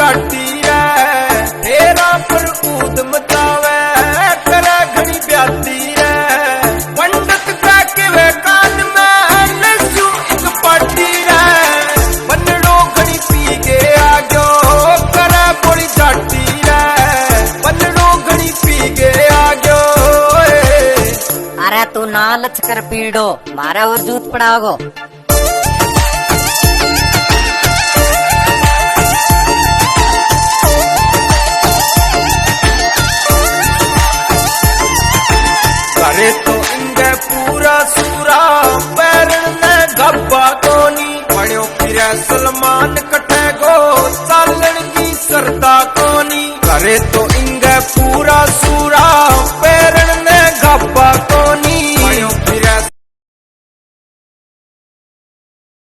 जाटी रे हेरा पर कूद मचावे करे घड़ी ब्याती रे पंडित का के वे कान में लसू एक पाटी रे बनड़ो घड़ी पी के आ गयो करे बोली जाटी रे बनड़ो घड़ी पी के आ गयो। अरे तू ना लच कर पीड़ो मारे और जूत पड़ाओगो। करे तो इंगे पूरा सूरा पैरण ने गब्बा कोनी पड़ो फिर सलमान कटे गो चालन की सरदा कोनी करे तो इंगे पूरा